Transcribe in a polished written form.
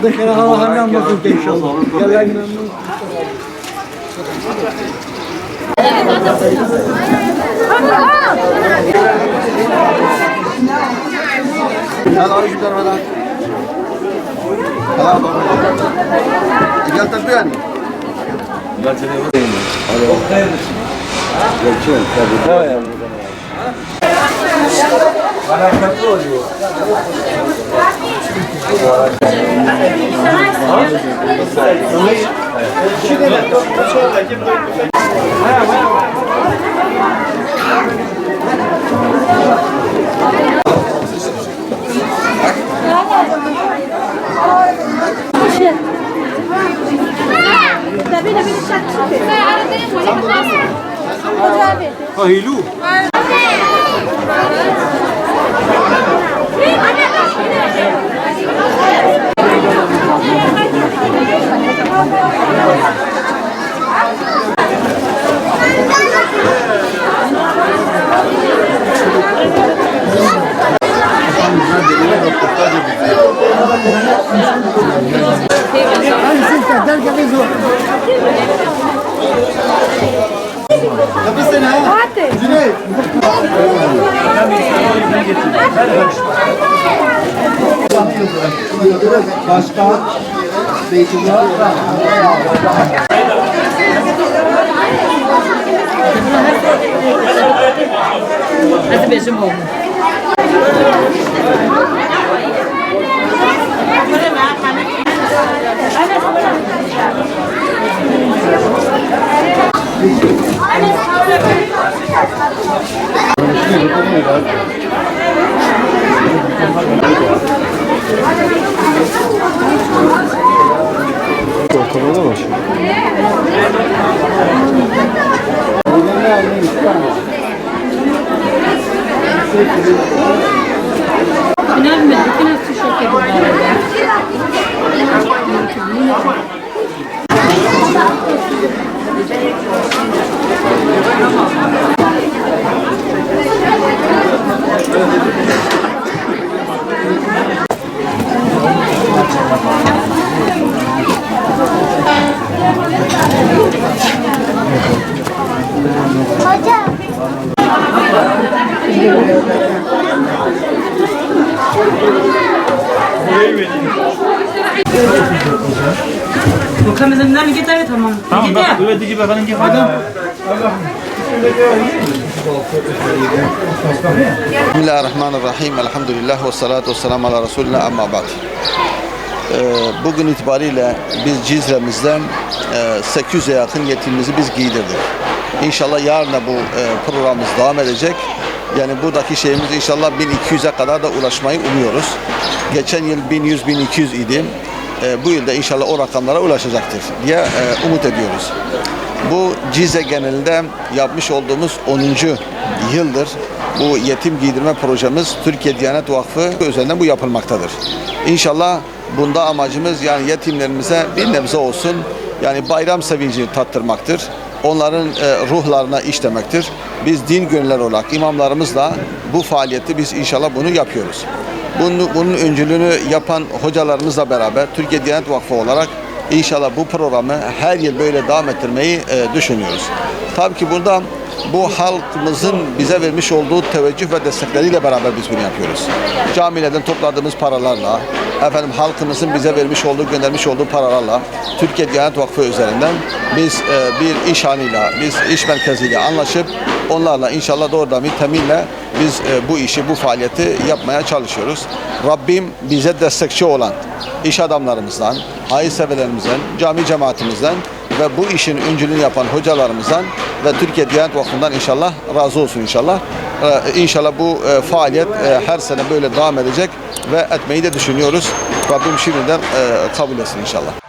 Dışarı hava hemen bakın inşallah. Gelen memnun. Halo, kita mana? Halo, tinggal tepian. Enggak jadi apa ini? Halo. Kecil, tahu ya. Mana satu lagi? Kahilu. Başka zeytinyağı Hadi bezim oldu. ortamada var. Final mi? Final su şekeri. Bakamızdan gitar tamam. Tamam bak üveti gibi efendim ki hadi. Bismillahirrahmanirrahim. Elhamdülillah ve salatu ve selamu ala Resulullah amma ba'd. Bugün itibariyle biz Cizre'mizden 800'e yakın yetimimizi biz giydirdik. İnşallah yarın da bu programımız devam edecek. Yani buradaki şeyimiz inşallah 1200'e kadar da ulaşmayı umuyoruz. Geçen yıl 1100-1200 idi. Bu yılda inşallah o rakamlara ulaşacaktır diye umut ediyoruz. Bu Cizre genelinde yapmış olduğumuz 10. yıldır. Bu yetim giydirme projemiz Türkiye Diyanet Vakfı üzerinden bu yapılmaktadır. İnşallah bunda amacımız yani yetimlerimize bir nebze olsun yani bayram sevincini tattırmaktır. Onların ruhlarına işlemektir. Biz din gönüller olarak imamlarımızla bu faaliyeti biz inşallah bunu yapıyoruz. Bunun öncülüğünü yapan hocalarımızla beraber Türkiye Diyanet Vakfı olarak inşallah bu programı her yıl böyle devam ettirmeyi düşünüyoruz. Tabii ki burada bu halkımızın bize vermiş olduğu teveccüh ve destekleriyle beraber biz bunu yapıyoruz. Camilerden topladığımız paralarla, halkımızın bize vermiş olduğu, göndermiş olduğu paralarla Türkiye Diyanet Vakfı üzerinden biz bir iş hanıyla, biz iş merkeziyle anlaşıp onlarla inşallah doğrudan bir teminle biz bu işi, bu faaliyeti yapmaya çalışıyoruz. Rabbim bize destekçi olan iş adamlarımızdan, hayırseverlerimizden, cami cemaatimizden ve bu işin öncülüğünü yapan hocalarımızdan ve Türkiye Diyanet Vakfı'ndan inşallah razı olsun inşallah. İnşallah bu faaliyet her sene böyle devam edecek ve etmeyi de düşünüyoruz. Rabbim şimdiden kabul etsin inşallah.